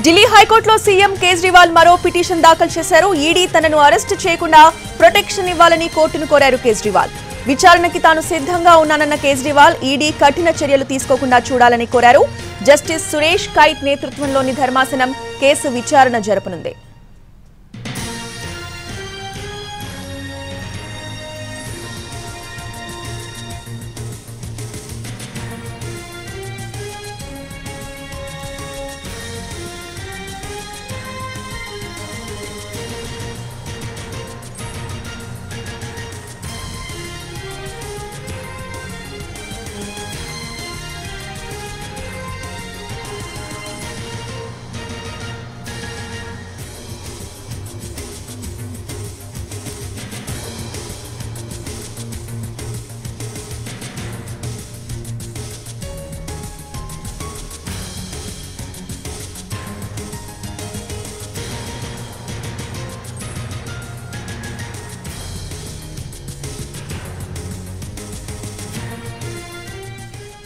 ఢిల్లీ హైకోర్టులో సీఎం కేజ్రీవాల్ మరో పిటిషన్ దాఖలు చేశారు. ఈడీ తనను అరెస్ట్ చేయకుండా ప్రొటెక్షన్ ఇవ్వాలని కోర్టును కోరారు కేజ్రీవాల్. విచారణకి తాను సిద్ధంగా ఉన్నానన్న కేజ్రీవాల్ ఈడీ కఠిన చర్యలు తీసుకోకుండా చూడాలని కోరారు. జస్టిస్ సురేష్ కైత్ నేతృత్వంలోని ధర్మాసనం కేసు విచారణ జరపనుంది.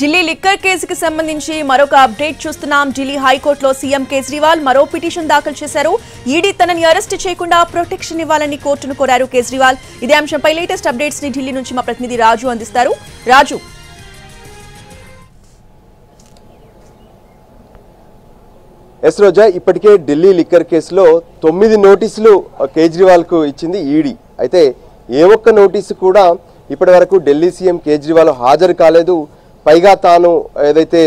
ఢిల్లీ లిక్కర్ కేసుకి సంబంధించి మరొక అప్డేట్ చూస్తున్నాం. ఢిల్లీ హైకోర్టులో సీఎం కేజ్రీవాల్ మరో పిటిషన్ దాఖలు చేశారు. ఈడీ తనని అరెస్ట్ చేయకుండా ప్రొటెక్షన్ ఇవ్వాలని కోర్టును కోరారు కేజ్రీవాల్. ఇదే అంశంపై లేటెస్ట్ అప్డేట్స్ ని ఢిల్లీ నుంచి మా ప్రతినిధి రాజు అందిస్తారు. రాజు, ఎస్ రోజా, ఇప్పటికే ఢిల్లీ లిక్కర్ కేసులో 9 నోటీసులు కేజ్రీవాల్ కు ఇచ్చింది ఈడీ. అయితే ఏ ఒక్క నోటీసు కూడా ఇప్పటి వరకు ఢిల్లీ సీఎం కేజ్రీవాల్ హాజరు కాలేదు. పైగా తాను ఏదైతే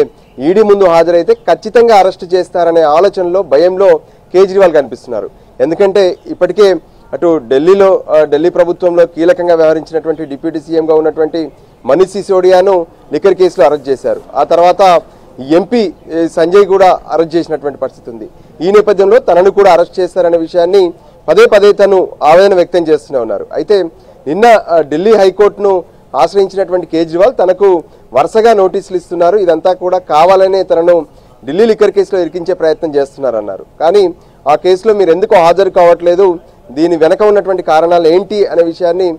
ఈడీ ముందు హాజరైతే ఖచ్చితంగా అరెస్ట్ చేస్తారనే ఆలోచనలో, భయంలో కేజ్రీవాల్ కనిపిస్తున్నారు. ఎందుకంటే ఇప్పటికే అటు ఢిల్లీ ప్రభుత్వంలో కీలకంగా వ్యవహరించినటువంటి డిప్యూటీ సీఎంగా ఉన్నటువంటి మనీష్ సిసోడియాను లిక్కర్ కేసులో అరెస్ట్ చేశారు. ఆ తర్వాత ఎంపీ సంజయ్ కూడా అరెస్ట్ చేసినటువంటి పరిస్థితి ఉంది. ఈ నేపథ్యంలో తనను కూడా అరెస్ట్ చేస్తారనే విషయాన్ని పదే పదే తను ఆవేదన వ్యక్తం చేస్తూనే ఉన్నారు. అయితే నిన్న ఢిల్లీ హైకోర్టును ఆశ్రయించినటువంటి కేజ్రీవాల్ తనకు వరుసగా నోటీసులు ఇస్తున్నారు. ఇదంతా కూడా కావాలనే తనను ఢిల్లీ లిక్కర్ కేసులో ఇరికించే ప్రయత్నం చేస్తున్నారన్నారు. కానీ ఆ కేసులో మీరు ఎందుకు హాజరు కావట్లేదు, దీని వెనక ఉన్నటువంటి కారణాలు ఏంటి అనే విషయాన్ని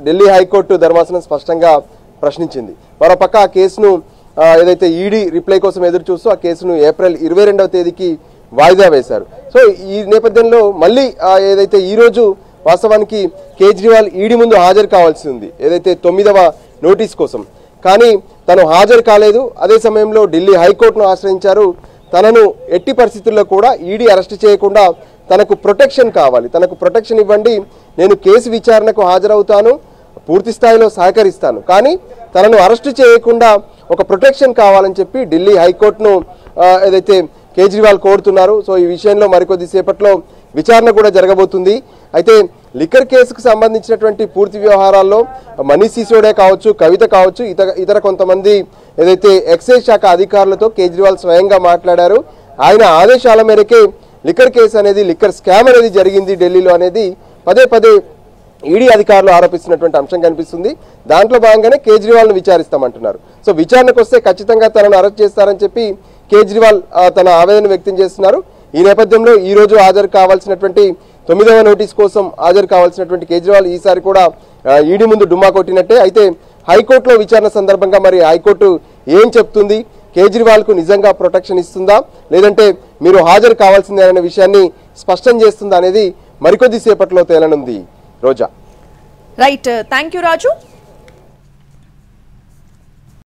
ఢిల్లీ హైకోర్టు ధర్మాసనం స్పష్టంగా ప్రశ్నించింది. మరోపక్క ఆ కేసును ఏదైతే ఈడీ రిప్లై కోసం ఎదురు చూస్తూ ఆ కేసును ఏప్రిల్ 22వ తేదీకి వాయిదా వేశారు. సో ఈ నేపథ్యంలో మళ్ళీ ఏదైతే ఈ రోజు వాస్తవానికి కేజ్రీవాల్ ఈడీ ముందు హాజరు కావాల్సి ఉంది, ఏదైతే 9వ నోటీస్ కోసం. కానీ తను హాజరు కాలేదు. అదే సమయంలో ఢిల్లీ హైకోర్టును ఆశ్రయించారు. తనను ఎట్టి పరిస్థితుల్లో కూడా ఈడీ అరెస్ట్ చేయకుండా తనకు ప్రొటెక్షన్ కావాలి, తనకు ప్రొటెక్షన్ ఇవ్వండి, నేను కేసు విచారణకు హాజరవుతాను, పూర్తి స్థాయిలో సహకరిస్తాను, కానీ తనను అరెస్ట్ చేయకుండా ఒక ప్రొటెక్షన్ కావాలని చెప్పి ఢిల్లీ హైకోర్టును ఏదైతే కేజ్రీవాల్ కోరుతున్నారు. సో ఈ విషయంలో మరికొద్ది సేపట్లో విచారణ కూడా జరగబోతుంది. అయితే లిక్కర్ కేసుకు సంబంధించినటువంటి పూర్తి వ్యవహారాల్లో మనీష్ సిసోడియా కావచ్చు, కవిత కావచ్చు, ఇతర కొంతమంది ఏదైతే ఎక్సైజ్ శాఖ అధికారులతో కేజ్రీవాల్ స్వయంగా మాట్లాడారు. ఆయన ఆదేశాల మేరకే లిక్కర్ కేసు అనేది, లిక్కర్ స్కామ్ అనేది జరిగింది ఢిల్లీలో అనేది పదే పదే ఈడీ అధికారులు ఆరోపిస్తున్నటువంటి అంశం కనిపిస్తుంది. దాంట్లో భాగంగానే కేజ్రీవాల్ను విచారిస్తామంటున్నారు. సో విచారణకు వస్తే ఖచ్చితంగా తనను అరెస్ట్ చేస్తారని చెప్పి కేజ్రీవాల్ తన ఆవేదన వ్యక్తం చేస్తున్నారు. ఈ నేపథ్యంలో ఈ రోజు హాజరు కావాల్సినటువంటి 9వ నోటీస్ కోసం హాజరు కావాల్సినటువంటి కేజ్రీవాల్ ఈసారి కూడా ఈడీ ముందు డుమ్మా కొట్టినట్టే. అయితే హైకోర్టులో విచారణ సందర్భంగా మరి హైకోర్టు ఏం చెప్తుంది, కేజ్రీవాల్ కు నిజంగా ప్రొటెక్షన్ ఇస్తుందా, లేదంటే మీరు హాజరు కావాల్సిందే అనే విషయాన్ని స్పష్టం చేస్తుందా అనేది మరికొద్ది సేపట్లో తేలనుంది. రోజా, రైట్, థ్యాంక్ యూ రాజు.